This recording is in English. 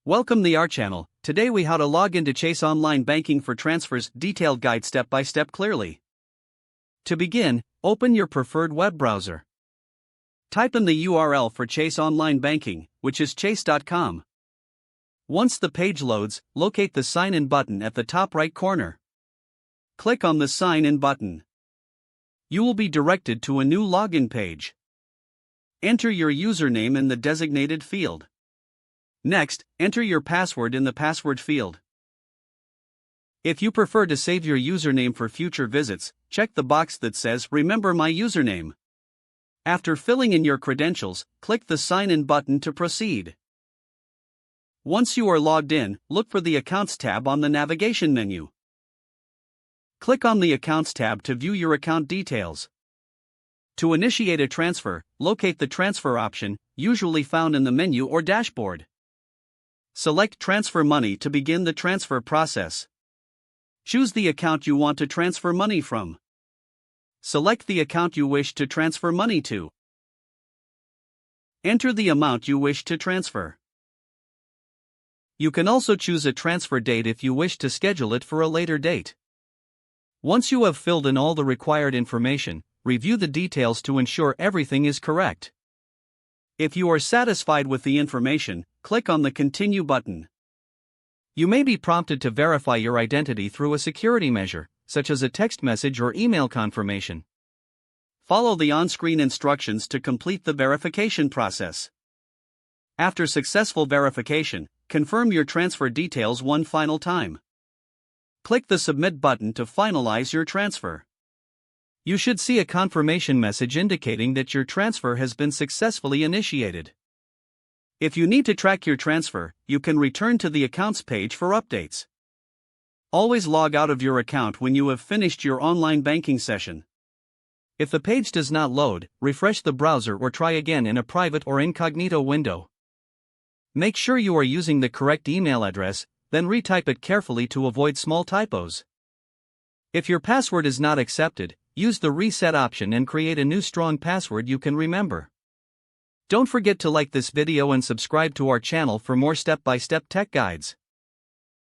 Welcome the our channel. Today we how to log into Chase Online Banking for transfers, detailed guide step by step clearly. To begin, open your preferred web browser. Type in the URL for Chase Online Banking, which is chase.com. Once the page loads, locate the sign in button at the top right corner. Click on the sign in button. You will be directed to a new login page. Enter your username in the designated field. Next, enter your password in the password field. If you prefer to save your username for future visits, check the box that says Remember my username. After filling in your credentials, click the Sign In button to proceed. Once you are logged in, look for the Accounts tab on the navigation menu. Click on the Accounts tab to view your account details. To initiate a transfer, locate the Transfer option, usually found in the menu or dashboard. Select Transfer Money to begin the transfer process. Choose the account you want to transfer money from. Select the account you wish to transfer money to. Enter the amount you wish to transfer. You can also choose a transfer date if you wish to schedule it for a later date. Once you have filled in all the required information, review the details to ensure everything is correct. If you are satisfied with the information, click on the Continue button. You may be prompted to verify your identity through a security measure, such as a text message or email confirmation. Follow the on-screen instructions to complete the verification process. After successful verification, confirm your transfer details one final time. Click the Submit button to finalize your transfer. You should see a confirmation message indicating that your transfer has been successfully initiated. If you need to track your transfer, you can return to the Accounts page for updates. Always log out of your account when you have finished your online banking session. If the page does not load, refresh the browser or try again in a private or incognito window. Make sure you are using the correct email address, then retype it carefully to avoid small typos. If your password is not accepted, use the Reset option and create a new strong password you can remember. Don't forget to like this video and subscribe to our channel for more step-by-step tech guides.